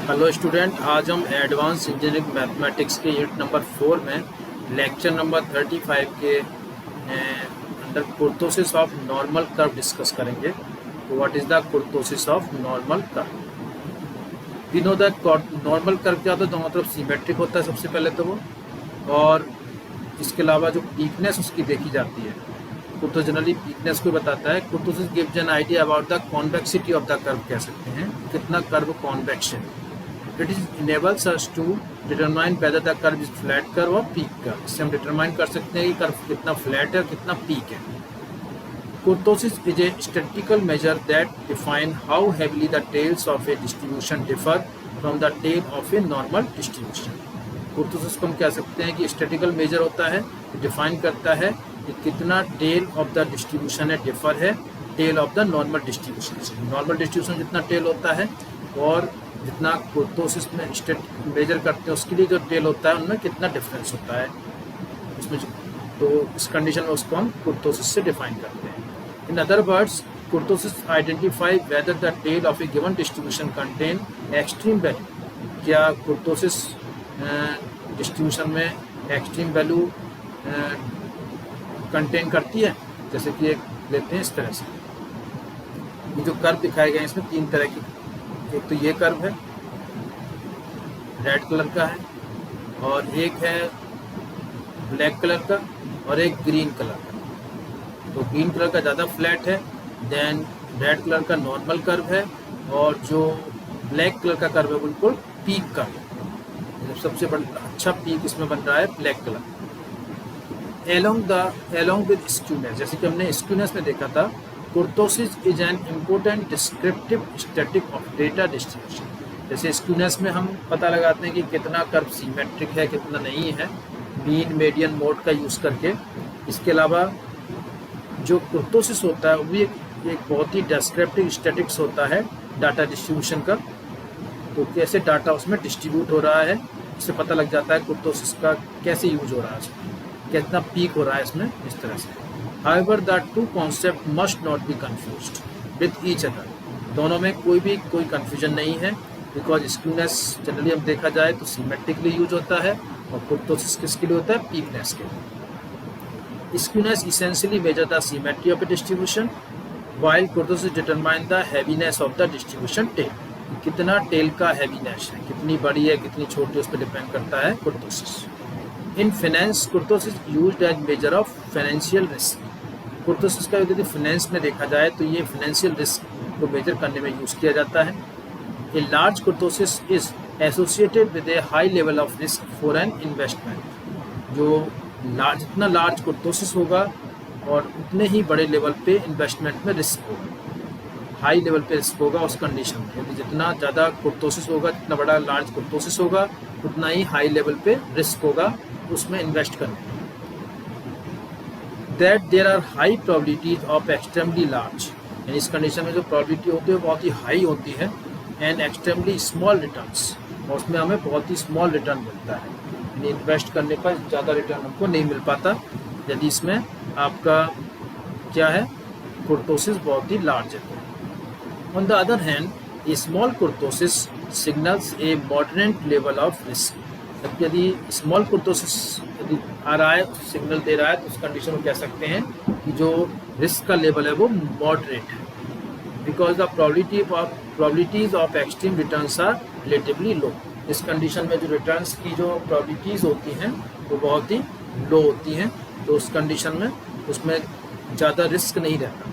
Hello student, आज हम advance engineering mathematics के यूनिट नंबर 4 में लेक्चर नंबर 35 के under kurtosis of normal curve discuss करेंगे। तो what is the kurtosis of normal curve. We know that normal curve क्या होता है, दोनों तरफ सिमेट्रिक होता है सबसे पहले तो वो, और इसके अलावा जो पीकनेस उसकी देखी जाती है, कुर्तो जनरली पीकनेस को बताता है। Kurtosis gives an idea about the convexity of the curve, कह सकते हैं कितना कर्व कॉन्वेक्स है। It is enables us to determine whether the curve is flat curve or peak curve। इससे हम डिटरमाइन कर सकते हैं कि कर्व कितना फ्लैट है और कितना पीक है। Kurtosis is a statistical measure that define how heavily the tails of a distribution differ from the tail of a normal distribution। Kurtosis को हम कह सकते हैं कि स्टैटिकल मेजर होता है, डिफाइन करता है कि कितना टेल ऑफ द डिस्ट्रीब्यूशन है डिफर है tail of the normal distribution से। नॉर्मल डिस्ट्रीब्यूशन जितना टेल होता है और जितना कुर्तोसिस में मेजर करते हैं उसके लिए जो टेल होता है उनमें कितना डिफरेंस होता है उसमें। तो इस कंडीशन में उसको हम कुर्तोसिस से डिफाइन करते हैं। In other words, kurtosis identify whether the tail of a given distribution contain extreme value. क्या कुर्तोसिस डिस्ट्रीब्यूशन में एक्सट्रीम वैल्यू कंटेन करती है। जैसे कि एक लेते हैं इस तरह से, ये जो कर्व दिखाए गए हैं इसमें तीन तरह की, एक तो ये कर्व है रेड कलर का है, और एक है ब्लैक कलर का, और एक ग्रीन कलर का। तो ग्रीन कलर का ज़्यादा फ्लैट है, देन रेड कलर का नॉर्मल कर्व है, और जो ब्लैक कलर का कर्व है बिल्कुल पीक का है। सबसे बड़ा अच्छा पीक इसमें बन रहा है black colour. Along with skewness, जैसे कि हमने स्क्यूनेस में देखा था, kurtosis is an important descriptive static of data distribution. जैसे स्क्यूनेस में हम पता लगाते हैं कि कितना कर्व सिमेट्रिक है कितना नहीं है, मीन मीडियन मोड का यूज़ करके। इसके अलावा जो कुर्तोसिस होता है वो भी एक बहुत ही डिस्क्रिप्टिव स्टैटिक्स होता है डाटा डिस्ट्रीब्यूशन का। तो कैसे डाटा उसमें डिस्ट्रीब्यूट हो रहा है इससे पता लग जाता है कुर्तोसिस का कैसे यूज हो रहा है, कितना पीक हो रहा है इसमें, इस तरह से। However, the two concepts must not be confused with each other। दोनों में कोई confusion नहीं है, because skewness जनरली हम देखा जाए तो सिमेट्रिकली यूज होता है, और कुर्तोसिस किसके लिए होता है, पीकनेस के लिए। Skewness essentially measure the symmetry of a distribution, while kurtosis determine the heaviness of the distribution tail। कितना टेल का हैवीनेस है, कितनी बड़ी है कितनी छोटी, उस पर डिपेंड करता है kurtosis. In finance, kurtosis used as measure of financial risk. Kurtosis का यदि फाइनेंस में देखा जाए तो ये फाइनेंशियल रिस्क को मेजर करने में यूज़ किया जाता है। A large kurtosis is associated with A high level of risk for an investment. जो जितना लार्ज कुर्तोसिस होगा और उतने ही बड़े लेवल पे इन्वेस्टमेंट में रिस्क होगा, हाई लेवल पे रिस्क होगा उस कंडीशन में। यदि जितना ज़्यादा कुर्तोसिस होगा, जितना बड़ा लार्ज कुर्तोसिस होगा, उतना ही हाई लेवल पे रिस्क होगा उसमें इन्वेस्ट करने में। That there are high probabilities of extremely large, यानी इस कंडीशन में जो प्रोबेबिलिटी होती है वो बहुत ही हाई होती है, एंड एक्सट्रीमली स्मॉल रिटर्न्स, और उसमें हमें बहुत ही स्मॉल रिटर्न मिलता है, यानी इन्वेस्ट करने पर ज़्यादा रिटर्न हमको नहीं मिल पाता यदि इसमें आपका क्या है, कुर्तोसिस बहुत ही लार्ज है। On the other hand, A small kurtosis signals A moderate level of risk. यदि स्मॉल कुर्तोसिस यदि आ रहा है, सिग्नल दे रहा है, तो उस कंडीशन में कह सकते हैं कि जो रिस्क का लेवल है वो मॉडरेट है, because the probabilities of extreme returns are relatively low. इस कंडीशन में जो रिटर्न्स की जो प्रोबेबिलिटीज होती हैं वो बहुत ही लो होती हैं, तो उस कंडीशन में उसमें ज़्यादा रिस्क नहीं रहता।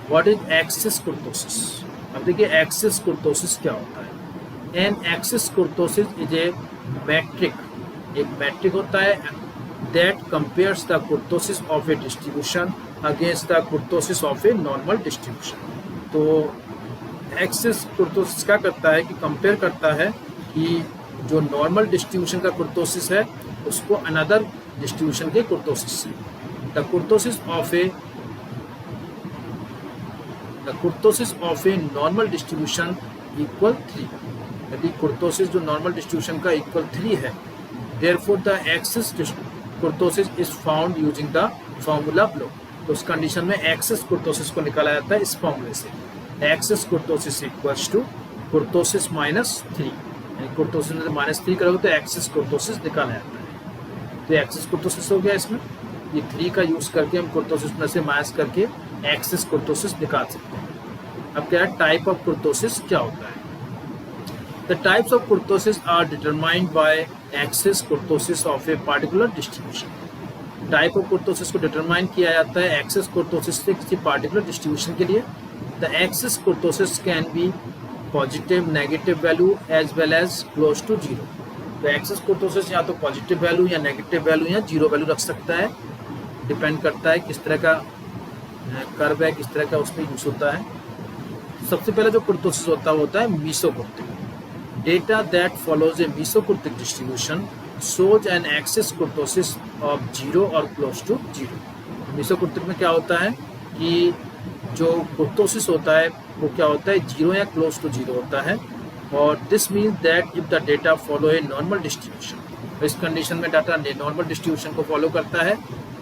What is excess kurtosis. अब देखिए एक्सिस कुर्तोसिस क्या होता है। An excess kurtosis is a metric, एक मैट्रिक होता है that compares the kurtosis of a distribution against the kurtosis of a normal distribution. तो एक्सिस कुर्तोसिस क्या करता है कि कंपेयर करता है कि जो नॉर्मल डिस्ट्रीब्यूशन का कुर्तोसिस है उसको अनदर डिस्ट्रीब्यूशन के कुर्तोसिस से। The kurtosis of a normal distribution equal 3। यदि कुर्तोसिस जो नॉर्मल डिस्ट्रीब्यूशन का इक्वल 3 है, therefore the excess kurtosis is found using the formula below. तो उस कंडीशन में एक्सिस कुर्तोसिस को निकाला जाता है इस फॉर्मूले से। Excess kurtosis equals to kurtosis -3, यानी कुर्तोसिस में -3 करोगे तो एक्सिस कुर्तोसिस निकाला जाता है। तो एक्सिस कुर्तोसिस हो गया इसमें, ये 3 का यूज़ करके हम कुर्तोसिस में से माइनस करके एक्सिस कुर्तोसिस निकाल सकते हैं। अब क्या है, टाइप ऑफ कुर्तोसिस क्या होता है? The types of kurtosis are determined by excess kurtosis of a particular distribution. Type of kurtosis को डिटरमाइन किया जाता है एक्सिस कुर्तोसिस से किसी पार्टिकुलर डिस्ट्रीब्यूशन के लिए। The excess kurtosis can be positive, negative value as well as close to zero. तो excess kurtosis या तो पॉजिटिव वैल्यू या नेगेटिव वैल्यू या जीरो वैल्यू रख सकता है, डिपेंड करता है किस तरह का कर्व है, किस तरह का उसमें यूज होता है। सबसे पहले जो कुर्तोसिस होता है mesokurtic. Data that follows a mesokurtic distribution shows an axis kurtosis of 0 और close to 0। मीसोकुर्तिक में क्या होता है कि जो कुर्तोसिस होता है वो क्या होता है, 0 या क्लोज टू 0 होता है। और this means that if the data follow a normal distribution, इस कंडीशन में डाटा नॉर्मल डिस्ट्रीब्यूशन को फॉलो करता है,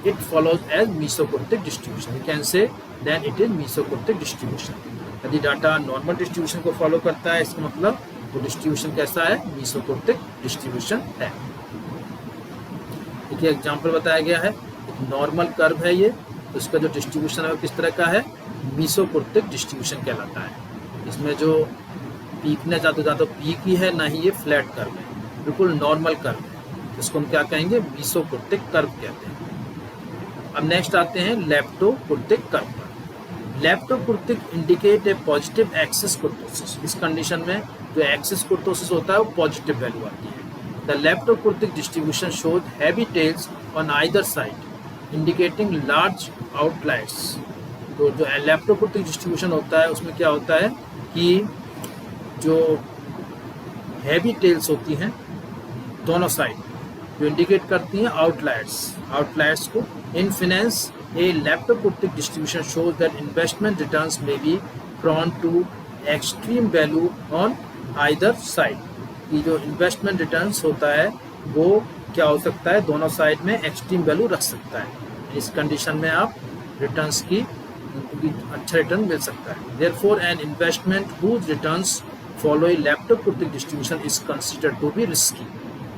it follows as mesokurtic distribution. We can say then it is mesokurtic distribution. यदि डाटा नॉर्मल डिस्ट्रीब्यूशन को follow करता है, इसका मतलब वो डिस्ट्रीब्यूशन कैसा है, मीसोकुर्तिक डिस्ट्रीब्यूशन है। देखिए एग्जाम्पल बताया गया है, एक नॉर्मल कर्व है ये, तो इसका जो डिस्ट्रीब्यूशन है वो किस तरह का है, मीसोकुर्तिक डिस्ट्रीब्यूशन कहलाता है। इसमें जो पीक ने ज़्यादा पीक ही है, ना ही ये फ्लैट कर्व है, बिल्कुल नॉर्मल कर्व है, इसको हम क्या कहेंगे, मीसोकुर्तिक कर्व कहते हैं। अब नेक्स्ट आते हैं लेप्टोकुर्तिक कर्व पर। Leptokurtic indicate a positive excess kurtosis. इस कंडीशन में जो एक्सिस कुर्तोसिस होता है वो पॉजिटिव वैल्यू आती है। The leptokurtic distribution shows heavy tails on either side, indicating large outliers। तो जो लेप्टोकुर्तिक डिस्ट्रीब्यूशन होता है उसमें क्या होता है कि जो हैवी टेल्स होती हैं दोनों साइड, जो इंडिकेट करती हैं आउटलायर्स को। In finance a leptokurtic distribution shows that investment returns में be prone to extreme value on either side. कि जो इन्वेस्टमेंट रिटर्न्स होता है वो क्या हो सकता है, दोनों साइड में एक्सट्रीम वैल्यू रख सकता है। इस कंडीशन में आप रिटर्न्स की अच्छा रिटर्न मिल सकता है। Therefore an investment whose returns follow a leptokurtic distribution is considered to be risky.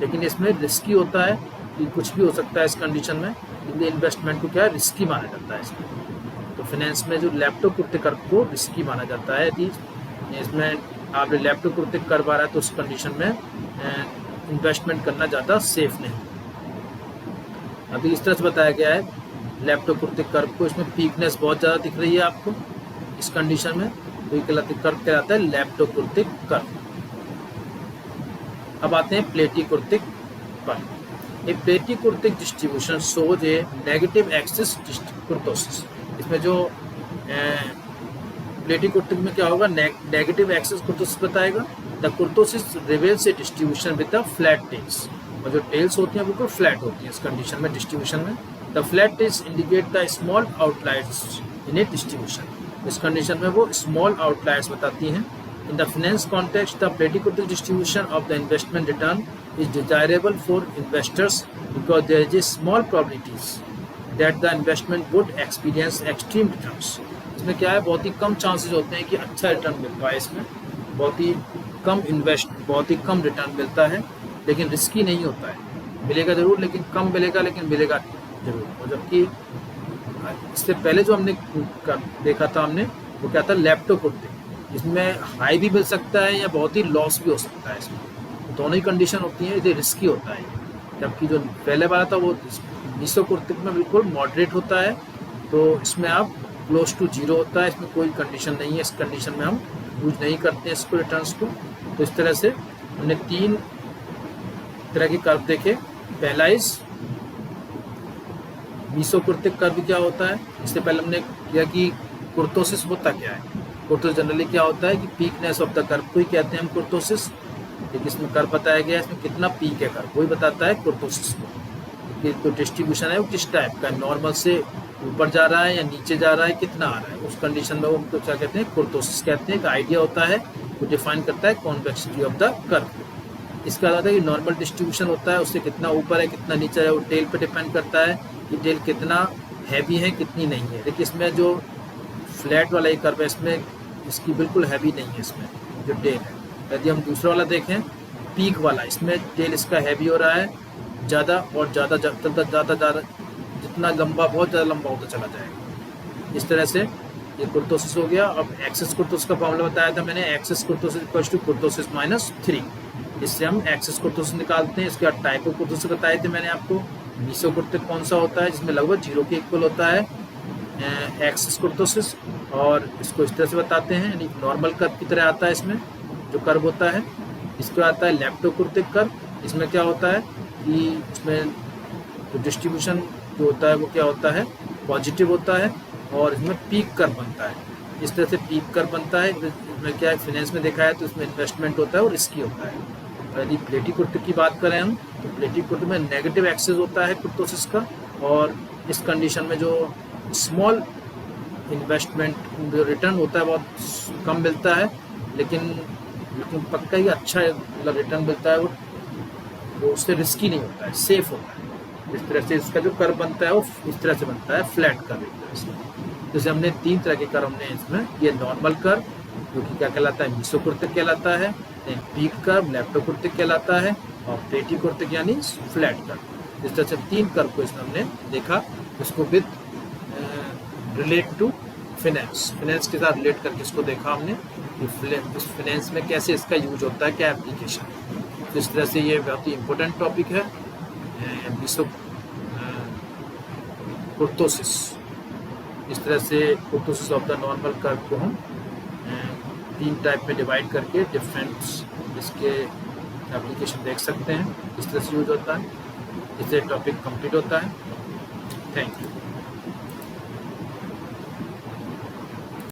लेकिन इसमें रिस्की होता है कि कुछ भी हो सकता है इस कंडीशन में, इसलिए इन्वेस्टमेंट को क्या है, रिस्की माना जाता है इसमें। तो फाइनेंस में जो लेप्टोकुर्तिक कर्व को रिस्की माना जाता है। यदि इसमें आपने लेप्टोकुर्तिक कर्व आ रहा है तो उस कंडीशन में इन्वेस्टमेंट करना ज़्यादा सेफ नहीं। अभी इस तरह से बताया गया है लेप्टोकुर्तिक कर्व को, इसमें पीकनेस बहुत ज़्यादा दिख रही है आपको इस कंडीशन में, तो ये कर्व कहलाता है लेप्टोकुर्तिक कर्व। अब आते हैं platykurtic curve. A platykurtic distribution shows a negative excess kurtosis. इसमें जो प्लेटिकुर्तिक में क्या होगा, नेगेटिव एक्सिस कुर्तोसिस बताएगा। The kurtosis reveals a distribution with the flat tails, और जो टेल्स होती हैं बिल्कुल फ्लैट होती हैं इस कंडीशन में, डिस्ट्रीब्यूशन में। The flat tails indicate the small outliers in a distribution. इस कंडीशन में वो स्मॉल आउटलायर्स बताती हैं। In the finance context the platykurtic distribution of the investment return is desirable for investors because there is a small probabilities that the investment would experience extreme returns. इसमें क्या है, बहुत ही कम chances होते हैं कि अच्छा रिटर्न मिल पाए, इसमें बहुत ही कम रिटर्न मिलता है, लेकिन रिस्की नहीं होता है। मिलेगा ज़रूर लेकिन कम मिलेगा, लेकिन मिलेगा ज़रूर। और जबकि इससे पहले जो हमने देखा था वो क्या था, लेप्टोकुर्तिक। इसमें हाई भी मिल सकता है या बहुत ही लॉस भी हो सकता है, इसमें दोनों ही कंडीशन होती हैं, ये रिस्की होता है। जबकि जो पहले वाला था वो मीसोकुर्तिक में बिल्कुल मॉडरेट होता है, तो इसमें आप क्लोज टू 0 होता है, इसमें कोई कंडीशन नहीं है। इस कंडीशन में हम यूज नहीं करते हैं इसको, रिटर्न्स को। तो इस तरह से हमने 3 तरह के कर्व देखे। पहला इस मीसोकुर्तिक कर्व क्या होता है, इससे पहले हमने किया कि कुर्तोसिस होता क्या है। कुर्तोसिस जनरली क्या होता है कि पीकनेस ऑफ द कर्व को ही कहते हैं हम कुर्तोसिस। लेकिन इसमें कर्व बताया गया है, इसमें कितना पीक है कर्व वही बताता है कुर्तोसिस को। तो डिस्ट्रीब्यूशन है वो किस टाइप का, नॉर्मल से ऊपर जा रहा है या नीचे जा रहा है, कितना आ रहा है, उस कंडीशन में वो हमको क्या कहते हैं, कुर्तोसिस कहते हैं। एक आइडिया होता है, वो डिफाइन करता है कॉन्वेक्सिटी ऑफ द कर्व। इसका आता है कि नॉर्मल डिस्ट्रीब्यूशन होता है, उससे कितना ऊपर है कितना नीचे है वो टेल पे डिपेंड करता है कि टेल कितना हैवी है कितनी नहीं है। लेकिन इसमें जो फ्लैट वाला ये कर्व है, इसमें इसकी बिल्कुल हैवी नहीं है, इसमें जो टेल है यदि हम दूसरा वाला देखें पीक वाला, इसमें टेल इसका हैवी हो रहा है ज़्यादा और ज़्यादा जितना लंबा, बहुत ज़्यादा लंबा होता चला जाएगा। इस तरह से ये कुर्तोसिस हो गया। अब एक्सेस कुर्तोसिस का फॉर्मूला बताया था मैंने, excess kurtosis equal to kurtosis -3। इससे हम एक्सेस कुर्तोसिस निकालते हैं। इसके बाद टाइप ऑफ कुर्तोसिस बताए थे मैंने आपको। मीसोकुर्टिक कौन सा होता है जिसमें लगभग 0 के इक्वल होता है एक्सेस कुर्तोसिस, और इसको इस तरह से बताते हैं, यानी नॉर्मल कर्व की तरह आता है इसमें जो कर्व होता है। इसके बाद आता है लेप्टोकुर्टिक कर्व। इसमें क्या होता है कि इसमें जो डिस्ट्रीब्यूशन जो होता है वो क्या होता है, पॉजिटिव होता है, और इसमें पीक कर्व बनता है। इस तरह से पीक कर्व बनता है। इसमें क्या है, फाइनेंस में देखा है तो इसमें इन्वेस्टमेंट होता है और रिस्की होता है। यदि प्लेटिकुर्टिक की बात करें हम, तो प्लेटिकुर्टिक में नेगेटिव एक्सेस होता है कुर्तोसिस का, और इस कंडीशन में जो स्मॉल इन्वेस्टमेंट जो रिटर्न होता है बहुत कम मिलता है, लेकिन पक्का ही अच्छा मतलब रिटर्न मिलता है, वो उससे रिस्की नहीं होता है, सेफ होता है। इस तरह से इसका जो कर्व बनता है वो इस तरह से बनता है, फ्लैट कर्व एक तरह से। जैसे हमने 3 तरह के कर्व हमने इसमें, ये नॉर्मल कर्व जो कि क्या कहलाता है, मीसोकुर्टिक कहलाता है, पीक कर्व लेप्टोकुर्टिक कहलाता है, और प्लेटिकुर्टिक यानी फ्लैट कर्व। इस तरह से 3 कर्व को इसमें हमने देखा, इसको विद रिलेट टू फाइनेंस के साथ रिलेट करके इसको देखा हमने कि इस फाइनेंस में कैसे इसका यूज होता है, क्या एप्लीकेशन। तो इस तरह से ये बहुत ही इम्पोर्टेंट टॉपिक है कुर्तोसिस। इस तरह से kurtosis of the normal curve को हम 3 टाइप में डिवाइड करके डिफरेंट इसके एप्लीकेशन देख सकते हैं। इस तरह से यूज होता है। इससे टॉपिक कंप्लीट होता है। Thank you.